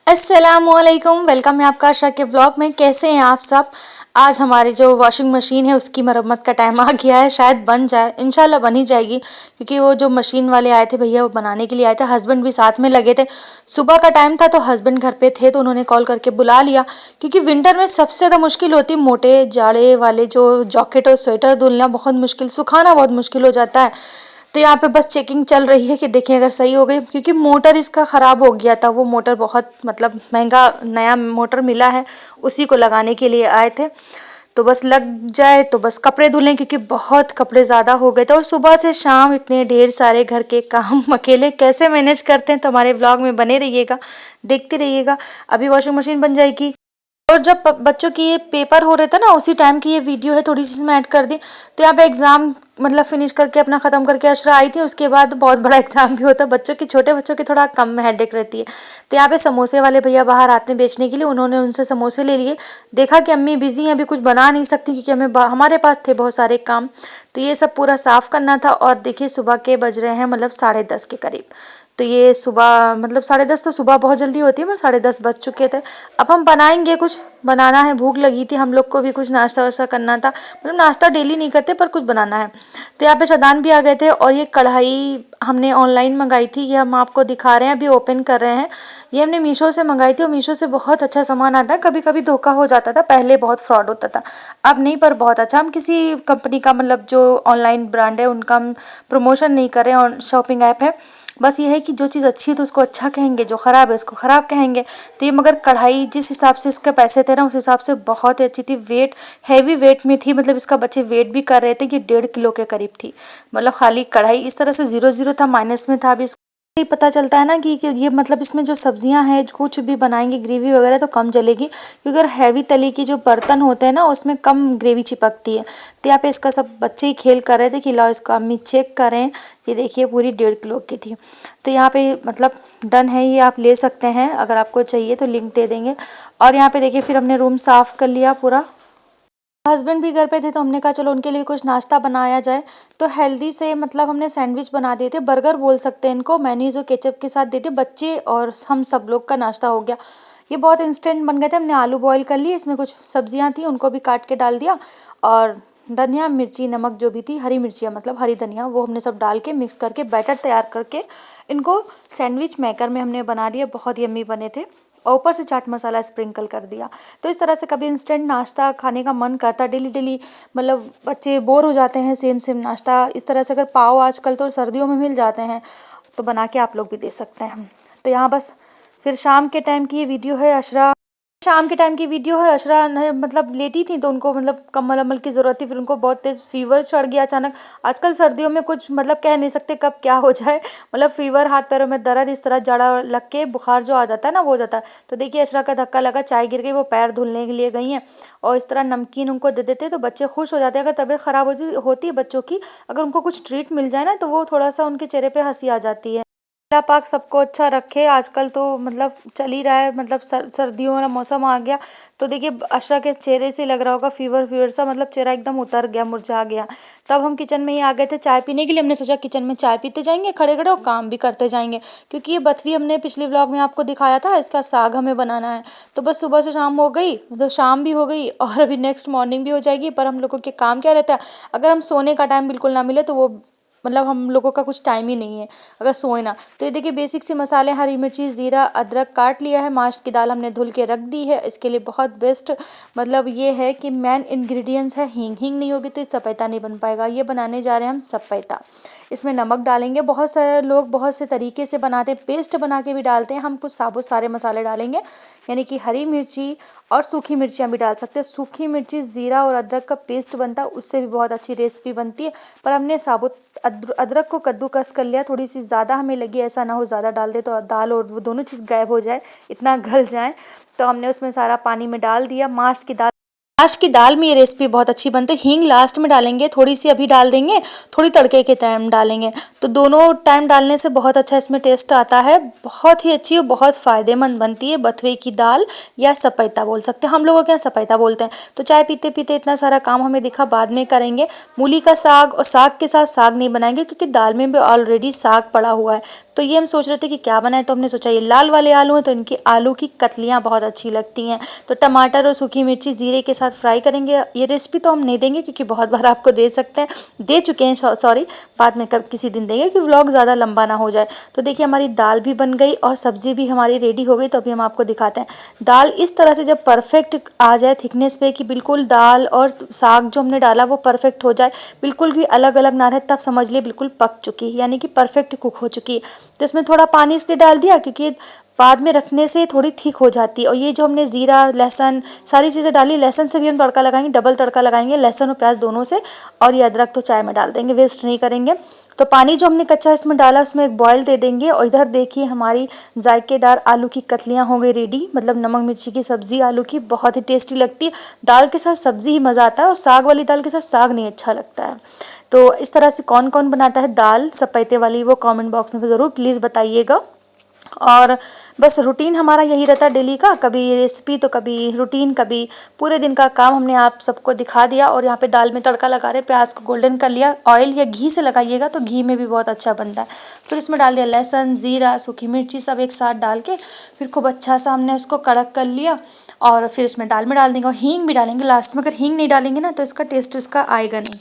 अस्सलामुअलैकुम, वेलकम है आपका आशा के व्लॉग में। कैसे हैं आप सब। आज हमारी जो वॉशिंग मशीन है उसकी मरम्मत का टाइम आ गया है। शायद बन जाए, इंशाल्लाह बन ही जाएगी, क्योंकि वो जो मशीन वाले आए थे भैया वो बनाने के लिए आए थे। हस्बैंड भी साथ में लगे थे। सुबह का टाइम था तो हस्बैंड घर पे थे तो उन्होंने कॉल करके बुला लिया, क्योंकि विंटर में सबसे ज़्यादा मुश्किल होती है मोटे जाड़े वाले जो जैकेट और स्वेटर धुलना बहुत मुश्किल, सुखाना बहुत मुश्किल हो जाता है। तो यहाँ पे बस चेकिंग चल रही है कि देखें अगर सही हो गई, क्योंकि मोटर इसका ख़राब हो गया था। वो मोटर बहुत मतलब महंगा नया मोटर मिला है, उसी को लगाने के लिए आए थे। तो बस लग जाए तो बस कपड़े धुलें, क्योंकि बहुत कपड़े ज़्यादा हो गए थे और सुबह से शाम इतने ढेर सारे घर के काम अकेले कैसे मैनेज करते हैं। तो हमारे व्लॉग में बने रहिएगा, देखते रहिएगा। अभी वॉशिंग मशीन बन जाएगी और जब बच्चों की ये पेपर हो रहे थे ना उसी टाइम की ये वीडियो है, थोड़ी सी मैं ऐड कर दी। तो यहाँ पे एग्ज़ाम मतलब फिनिश करके अपना ख़त्म करके अशरा आई थी। उसके बाद बहुत बड़ा एग्ज़ाम भी होता है बच्चों की, छोटे बच्चों की थोड़ा कम हेडेक रहती है। तो यहाँ पे समोसे वाले भैया बाहर आते हैं बेचने के लिए, उन्होंने उनसे समोसे ले लिए। देखा कि अम्मी बिज़ी हैं, अभी कुछ बना नहीं सकती, क्योंकि हमारे पास थे बहुत सारे काम। तो ये सब पूरा साफ़ करना था। और देखिए सुबह के बज रहे हैं मतलब 10:30 के करीब। तो ये सुबह मतलब 10:30 तो सुबह बहुत जल्दी होती है, मैं 10:30 बज चुके थे। अब हम बनाएंगे, कुछ बनाना है, भूख लगी थी हम लोग को भी, कुछ नाश्ता वाश्ता करना था। मतलब नाश्ता डेली नहीं करते पर कुछ बनाना है। तो यहाँ पे शदान भी आ गए थे और ये कढ़ाई हमने ऑनलाइन मंगाई थी, ये हम आपको दिखा रहे हैं, अभी ओपन कर रहे हैं। ये हमने मीशो से मंगाई थी और मीशो से बहुत अच्छा सामान आता है। कभी कभी धोखा हो जाता था, पहले बहुत फ्रॉड होता था, अब नहीं, पर बहुत अच्छा। हम किसी कंपनी का मतलब जो ऑनलाइन ब्रांड है उनका हम प्रमोशन नहीं कर रहे हैं, और शॉपिंग ऐप है। बस ये है कि जो चीज़ अच्छी है तो उसको अच्छा कहेंगे, जो ख़राब है उसको ख़राब कहेंगे। तो ये मगर कढ़ाई जिस हिसाब से इसके पैसे थे ना उस हिसाब से बहुत ही अच्छी थी। वेट हैवी वेट में थी, मतलब इसका बच्चे वेट भी कर रहे थे कि 1.5 किलो के करीब थी। मतलब खाली कढ़ाई इस तरह से 0-0 था, माइनस में था। अभी ये पता चलता है ना कि ये मतलब इसमें जो सब्जियां हैं कुछ भी बनाएंगे ग्रेवी वगैरह तो कम जलेगी, क्योंकि अगर हैवी तली की जो बर्तन होते हैं ना उसमें कम ग्रेवी चिपकती है। तो यहाँ पे इसका सब बच्चे ही खेल कर रहे थे कि लाओ इसको अम्मी चेक करें। ये देखिए पूरी 1.5 किलो की थी। तो यहाँ पे मतलब डन है, ये आप ले सकते हैं, अगर आपको चाहिए तो लिंक दे देंगे। और यहाँ पे देखिए फिर हमने रूम साफ़ कर लिया पूरा। हस्बैंड भी घर पे थे तो हमने कहा चलो उनके लिए भी कुछ नाश्ता बनाया जाए। तो हेल्दी से मतलब हमने सैंडविच बना दिए थे, बर्गर बोल सकते हैं इनको, मेयोनीज और केचप के साथ देते बच्चे और हम सब लोग का नाश्ता हो गया। ये बहुत इंस्टेंट बन गए थे। हमने आलू बॉईल कर लिए, इसमें कुछ सब्जियां थी उनको भी काट के डाल दिया, और धनिया मिर्ची नमक जो भी थी, हरी मिर्चियाँ मतलब हरी धनिया, वो हमने सब डाल के मिक्स करके बैटर तैयार करके इनको सैंडविच मेकर में हमने बना लिया। बहुत यम्मी बने थे, और ऊपर से चाट मसाला स्प्रिंकल कर दिया। तो इस तरह से कभी इंस्टेंट नाश्ता खाने का मन करता, डेली डेली मतलब बच्चे बोर हो जाते हैं सेम सेम नाश्ता। इस तरह से अगर पाव आजकल तो सर्दियों में मिल जाते हैं तो बना के आप लोग भी दे सकते हैं। तो यहाँ बस फिर शाम के टाइम की ये वीडियो है। अशरा शाम के टाइम की वीडियो है। अशरा मतलब लेटी थी तो उनको मतलब कम्बल अम्बल की ज़रूरत थी, फिर उनको बहुत तेज़ फीवर चढ़ गया अचानक। आजकल सर्दियों में कुछ मतलब कह नहीं सकते कब क्या हो जाए, मतलब फीवर, हाथ पैरों में दर्द, इस तरह जाड़ा लग के बुखार जो आ जाता है ना वो हो जाता है। तो देखिए अशरा का धक्का लगा, चाय गिर गई, वो पैर धुलने के लिए गई हैं, और इस तरह नमकीन उनको दे देते तो बच्चे खुश हो जाते हैं। अगर तबीयत ख़राब होती है बच्चों की, अगर उनको कुछ ट्रीट मिल जाए ना तो वो थोड़ा सा उनके चेहरे पे हंसी आ जाती है। अल्लाह पाक सबको अच्छा रखे। आजकल तो मतलब चल ही रहा है, मतलब सर्दियों वाला मौसम आ गया। तो देखिए अशरा के चेहरे से लग रहा होगा फीवर फीवर सा, मतलब चेहरा एकदम उतर गया, मुरझा गया। तब हम किचन में ही आ गए थे चाय पीने के लिए। हमने सोचा किचन में चाय पीते जाएंगे खड़े खड़े और काम भी करते जाएंगे, क्योंकि ये बथवी हमने पिछले व्लॉग में आपको दिखाया था, इसका साग हमें बनाना है। तो बस सुबह से शाम हो गई, तो शाम भी हो गई और अभी नेक्स्ट मॉर्निंग भी हो जाएगी। पर हम लोगों के काम क्या रहता है, अगर हम सोने का टाइम बिल्कुल ना मिले तो वो मतलब हम लोगों का कुछ टाइम ही नहीं है अगर सोए ना। तो ये देखिए बेसिक से मसाले, हरी मिर्ची, ज़ीरा, अदरक काट लिया है। माश की दाल हमने धुल के रख दी है। इसके लिए बहुत बेस्ट मतलब ये है कि मेन इंग्रेडिएंट्स है हींग। हींग नहीं होगी तो ये सपेता नहीं बन पाएगा। ये बनाने जा रहे हैं हम सपेता। इसमें नमक डालेंगे। बहुत सारे लोग बहुत से तरीके से बनाते हैं, पेस्ट बना के भी डालते हैं। हम कुछ साबुत सारे मसाले डालेंगे, यानी कि हरी मिर्ची और सूखी मिर्चियाँ भी डाल सकते हैं। सूखी मिर्ची, ज़ीरा और अदरक का पेस्ट बनता है, उससे भी बहुत अच्छी रेसिपी बनती है। पर हमने साबुत अदरक को कद्दूकस कर लिया, थोड़ी सी ज़्यादा हमें लगी, ऐसा ना हो ज़्यादा डाल दे तो दाल और वो दोनों चीज़ गायब हो जाए, इतना गल जाए। तो हमने उसमें सारा पानी में डाल दिया। माश की दाल में ये रेसिपी बहुत अच्छी बनती है। हींग लास्ट में डालेंगे, थोड़ी सी अभी डाल देंगे, थोड़ी तड़के के टाइम डालेंगे। तो दोनों टाइम डालने से बहुत अच्छा इसमें टेस्ट आता है। बहुत ही अच्छी और बहुत फ़ायदेमंद बनती है बथुए की दाल, या सपेता बोल सकते हैं, हम लोगों के यहाँ सपेता बोलते हैं। तो चाय पीते पीते इतना सारा काम हमें दिखा, बाद में करेंगे। मूली का साग, और साग के साथ साग नहीं बनाएंगे क्योंकि दाल में भी ऑलरेडी साग पड़ा हुआ है। तो ये हम सोच रहे थे कि क्या बनाए, तो हमने सोचा ये लाल वाले आलू हैं तो इनकी आलू की कतलियाँ बहुत अच्छी लगती हैं। तो टमाटर और सूखी मिर्ची ज़ीरे के साथ फ्राई करेंगे। ये रेसिपी तो हम नहीं देंगे क्योंकि बहुत बार आपको दे चुके हैं, सॉरी, बाद में कब किसी दिन देंगे कि व्लॉग ज़्यादा लंबा ना हो जाए। तो देखिए हमारी दाल भी बन गई और सब्ज़ी भी हमारी रेडी हो गई। तो अभी हम आपको दिखाते हैं। दाल इस तरह से जब परफेक्ट आ जाए थिकनेस पे कि बिल्कुल दाल और साग जो हमने डाला वो परफेक्ट हो जाए, बिल्कुल भी अलग अलग ना रहे, तब समझ लिए बिल्कुल पक चुकी है, यानी कि परफेक्ट कुक हो चुकी है। तो इसमें थोड़ा पानी इसलिए डाल दिया क्योंकि बाद में रखने से थोड़ी थिक हो जाती है। और ये जो हमने ज़ीरा लहसुन सारी चीज़ें डाली, लहसुन से भी हम तड़का लगाएंगे, डबल तड़का लगाएंगे लहसुन और प्याज दोनों से। और ये अदरक तो चाय में डाल देंगे, वेस्ट नहीं करेंगे। तो पानी जो हमने कच्चा इसमें डाला उसमें एक बॉयल दे देंगे। और इधर देखिए हमारी जायकेदार आलू की कतलियाँ हो गई रेडी, मतलब नमक मिर्ची की सब्ज़ी आलू की, बहुत ही टेस्टी लगती है। दाल के साथ सब्ज़ी ही मज़ा आता है, और साग वाली दाल के साथ साग नहीं अच्छा लगता है। तो इस तरह से कौन कौन बनाता है दाल सपेते वाली, वो कमेंट बॉक्स में ज़रूर प्लीज़ बताइएगा। और बस रूटीन हमारा यही रहता है डेली का, कभी रेसिपी तो कभी रूटीन, कभी पूरे दिन का काम हमने आप सबको दिखा दिया। और यहाँ पे दाल में तड़का लगा रहे हैं, प्याज को गोल्डन कर लिया। ऑयल या घी से लगाइएगा तो घी में भी बहुत अच्छा बनता है। फिर इसमें डाल दिया लहसुन ज़ीरा सूखी मिर्ची सब एक साथ डाल के, फिर खूब अच्छा सा हमने उसको कड़क कर लिया। और फिर उसमें दाल में डाल देंगे, और हींग भी डालेंगे लास्ट में। अगर हींग नहीं डालेंगे ना तो इसका टेस्ट उसका आएगा नहीं।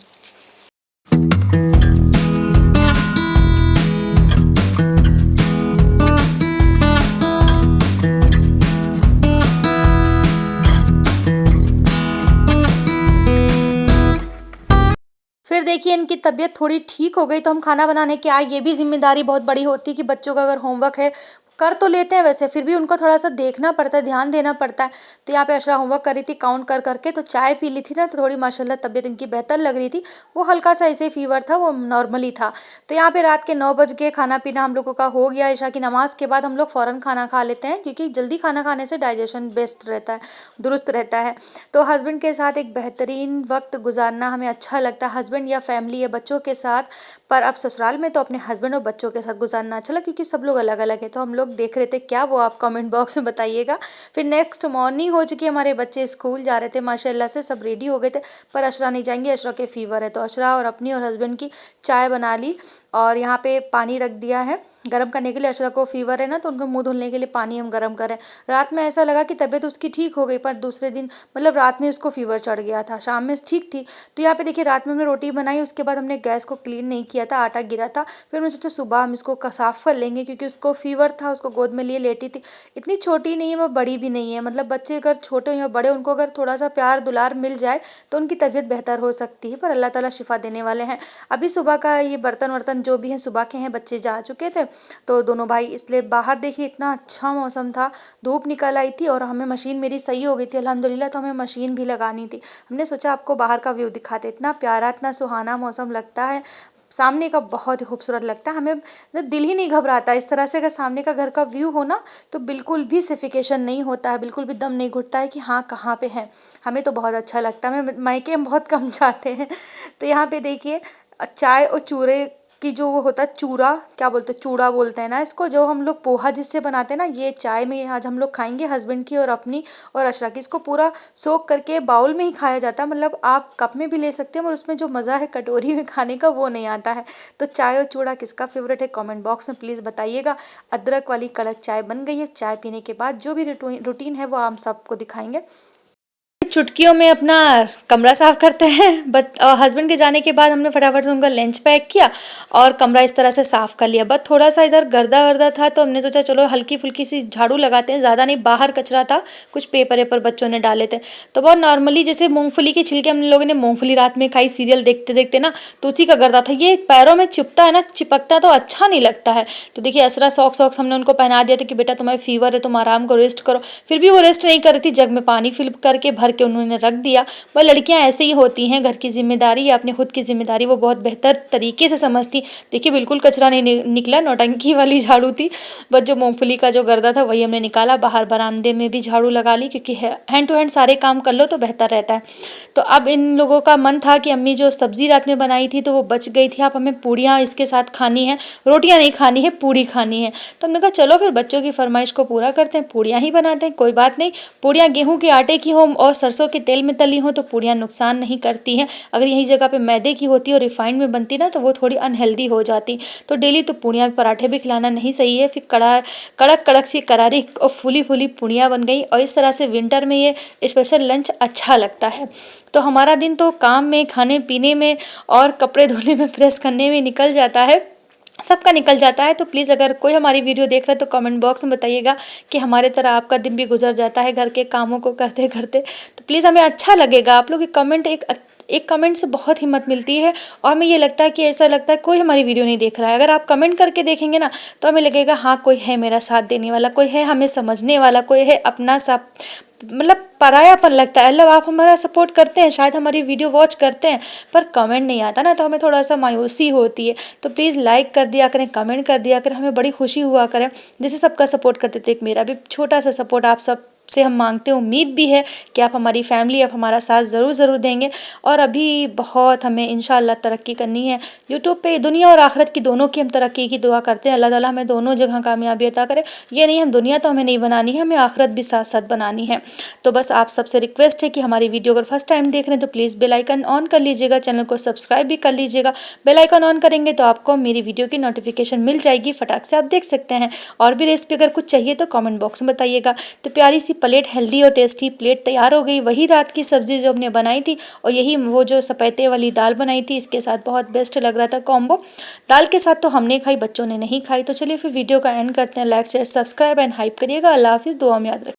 फिर देखिए इनकी तबीयत थोड़ी ठीक हो गई तो हम खाना बनाने के आए। ये भी जिम्मेदारी बहुत बड़ी होती है कि बच्चों का अगर होमवर्क है, कर तो लेते हैं वैसे, फिर भी उनको थोड़ा सा देखना पड़ता है, ध्यान देना पड़ता है। तो यहाँ पे अशरा होमवर्क कर रही थी काउंट कर करके, तो चाय पी ली थी ना, तो थोड़ी माशाल्लाह तबीयत इनकी बेहतर लग रही थी। वो हल्का सा ऐसे फीवर था, वो नॉर्मली था। तो यहाँ पे रात के 9 बज के खाना पीना हम लोगों का हो गया। ईशा की नमाज के बाद हम लोग फ़ौरन खाना खा लेते हैं क्योंकि जल्दी खाना खाने से डाइजेशन बेस्ट रहता है, दुरुस्त रहता है। तो हस्बैंड के साथ एक बेहतरीन वक्त गुजारना हमें अच्छा लगता है, हस्बैंड या फैमिली या बच्चों के साथ। पर अब ससुराल में तो अपने हस्बैंड और बच्चों के साथ गुजारना अच्छा लगा क्योंकि सब लोग अलग अलग है। तो हम लोग देख रहे थे क्या, वो आप कमेंट बॉक्स में बताइएगा। फिर नेक्स्ट मॉर्निंग हो चुकी, हमारे बच्चे स्कूल जा रहे थे, माशाल्लाह से सब रेडी हो गए थे। पर अशरा नहीं जाएंगी, अशरा के फीवर है। तो अशरा और अपनी और हस्बैंड की चाय बना ली और यहाँ पे पानी रख दिया है गर्म करने के लिए। अशरा को फीवर है ना, तो उनको मुंह धुलने के लिए पानी हम गर्म करें। रात में ऐसा लगा कि तबीयत उसकी ठीक हो गई, पर दूसरे दिन मतलब रात में उसको फीवर चढ़ गया था, शाम में ठीक थी। तो यहाँ पे देखिए रात में हमने रोटी बनाई, उसके बाद हमने गैस को क्लीन नहीं किया था, आटा गिरा था। फिर मैंने सोचा सुबह हम इसको साफ कर लेंगे क्योंकि उसको फीवर था, उसको गोद में लिए लेटी थी। इतनी छोटी नहीं है वो, बड़ी भी नहीं है, मतलब बच्चे अगर छोटे हो या बड़े, उनको अगर थोड़ा सा प्यार दुलार मिल जाए तो उनकी तबीयत बेहतर हो सकती है। पर अल्लाह ताला शिफा देने वाले हैं। अभी सुबह का ये बर्तन वर्तन जो भी हैं सुबह के हैं, बच्चे जा चुके थे तो दोनों भाई, इसलिए बाहर देखिए इतना अच्छा मौसम था, धूप निकल आई थी और हमें मशीन मेरी सही हो गई थी अल्हम्दुलिल्लाह। तो हमें मशीन भी लगानी थी, हमने सोचा आपको बाहर का व्यू दिखाते। इतना प्यारा इतना सुहाना मौसम लगता है, सामने का बहुत ही खूबसूरत लगता है। हमें दिल ही नहीं घबराता इस तरह से, अगर सामने का घर का व्यू हो ना तो बिल्कुल भी सफिकेशन नहीं होता है, बिल्कुल भी दम नहीं घुटता है कि हाँ कहाँ पे है। हमें तो बहुत अच्छा लगता है, हमें मायके हम बहुत कम जाते हैं। तो यहाँ पे देखिए चाय और चूरे की जो वो होता है चूरा, क्या बोलते हैं, चूड़ा बोलते हैं ना इसको, जो हम लोग पोहा जिससे बनाते हैं ना, ये चाय में आज हम लोग खाएंगे, हस्बैंड की और अपनी और अशरा की। इसको पूरा सोख करके बाउल में ही खाया जाता है, मतलब आप कप में भी ले सकते हैं, और उसमें जो मज़ा है कटोरी में खाने का वो नहीं आता है। तो चाय और चूड़ा किसका फेवरेट है कमेंट बॉक्स में प्लीज़ बताइएगा। अदरक वाली कड़क चाय बन गई है। चाय पीने के बाद जो भी रूटीन है वो हम सबको दिखाएंगे। चुटकियों में अपना कमरा साफ करते हैं। बट हस्बैंड के जाने के बाद हमने फटाफट से उनका लंच पैक किया और कमरा इस तरह से साफ़ कर लिया। बस थोड़ा सा इधर गर्दा वर्दा था तो हमने सोचा चलो हल्की फुल्की सी झाड़ू लगाते हैं, ज़्यादा नहीं। बाहर कचरा था, कुछ पेपर वेपर बच्चों ने डाले थे। तो बहुत नॉर्मली जैसे मूंगफली के छिलके, हम लोगों ने मूंगफली रात में खाई सीरियल देखते देखते ना, तो उसी का गर्दा था। ये पैरों में चिपता है ना, चिपकता तो अच्छा नहीं लगता है। तो देखिए असरा सॉक्स हमने उनको पहना दिया था कि बेटा तुम्हें फीवर है, तुम आराम करो, रेस्ट करो। फिर भी वो रेस्ट नहीं कर रही थी, जग में पानी फिल करके भर के उन्होंने रख दिया। वह लड़कियां ऐसे ही होती हैं, घर की जिम्मेदारी या अपने खुद की जिम्मेदारी वो बहुत बेहतर तरीके से समझती। देखिए बिल्कुल कचरा नहीं निकला, नौटंकी वाली झाड़ू थी। बस जो मूंगफली का जो गर्दा था वही हमने निकाला। बाहर बरामदे में भी झाड़ू लगा ली क्योंकि हैंड टू हैंड सारे काम कर लो तो बेहतर रहता है। तो अब इन लोगों का मन था कि अम्मी जो सब्जी रात में बनाई थी तो वो बच गई थी, आप हमें पूड़ियाँ इसके साथ खानी है, रोटियाँ नहीं खानी है, पूड़ी खानी है। तो हमने कहा चलो फिर बच्चों की फरमाइश को पूरा करते हैं, पूड़ियाँ ही बनाते हैं, कोई बात नहीं। पूड़ियाँ गेहूँ के आटे की हो और सरसों के तेल में तली हो तो पूड़ियाँ नुकसान नहीं करती हैं। अगर यही जगह पे मैदे की होती और रिफाइंड में बनती ना तो वो थोड़ी अनहेल्दी हो जाती। तो डेली तो पूड़ियाँ पराठे भी खिलाना नहीं सही है। फिर कड़क कड़क सी करारी और फूली फूली पूड़ियाँ बन गई और इस तरह से विंटर में ये स्पेशल लंच अच्छा लगता है। तो हमारा दिन तो काम में, खाने पीने में और कपड़े धोने में, प्रेस करने में निकल जाता है, सबका निकल जाता है। तो प्लीज़ अगर कोई हमारी वीडियो देख रहा है तो कमेंट बॉक्स में बताइएगा कि हमारे तरह आपका दिन भी गुजर जाता है घर के कामों को करते करते। तो प्लीज़ हमें अच्छा लगेगा आप लोग की कमेंट, एक कमेंट से बहुत हिम्मत मिलती है और हमें ये लगता है कि ऐसा लगता है कोई हमारी वीडियो नहीं देख रहा है। अगर आप कमेंट करके देखेंगे ना तो हमें लगेगा हाँ कोई है मेरा साथ देने वाला, कोई है हमें समझने वाला, कोई है अपना सा, मतलब परायापन लगता है। मतलब आप हमारा सपोर्ट करते हैं, शायद हमारी वीडियो वॉच करते हैं, पर कमेंट नहीं आता ना तो हमें थोड़ा सा मायूसी होती है। तो प्लीज़ लाइक कर दिया करें, कमेंट कर दिया करें, हमें बड़ी खुशी हुआ करें। जैसे सबका सपोर्ट करते थे, एक मेरा भी छोटा सा सपोर्ट आप सब से हम मांगते हैं। उम्मीद भी है कि आप हमारी फैमिली, आप हमारा साथ ज़रूर देंगे। और अभी बहुत हमें इंशाअल्लाह तरक्की करनी है यूट्यूब पे, दुनिया और आखिरत की दोनों की हम तरक्की की दुआ करते हैं। अल्लाह ताला हमें दोनों जगह कामयाबी अता करे। ये नहीं हम दुनिया तो हमें नहीं बनानी है, हमें आखिरत भी साथ साथ बनानी है। तो बस आप सबसे रिक्वेस्ट है कि हमारी वीडियो अगर फर्स्ट टाइम देख रहे हैं तो प्लीज़ बेल आइकन ऑन कर लीजिएगा, चैनल को सब्सक्राइब भी कर लीजिएगा। बेल आइकन ऑन करेंगे तो आपको मेरी वीडियो की नोटिफिकेशन मिल जाएगी, फटाक से आप देख सकते हैं। और भी रेसिपी अगर कुछ चाहिए तो कमेंट बॉक्स में बताइएगा। तो प्यारी सी प्लेट, हेल्दी और टेस्टी प्लेट तैयार हो गई। वही रात की सब्जी जो हमने बनाई थी और यही वो जो सपेते वाली दाल बनाई थी, इसके साथ बहुत बेस्ट लग रहा था कॉम्बो। दाल के साथ तो हमने खाई, बच्चों ने नहीं खाई। तो चलिए फिर वीडियो का एंड करते हैं। Like share subscribe and hype करिएगा। अल्लाह हाफिज़, दुआ में याद रखिए।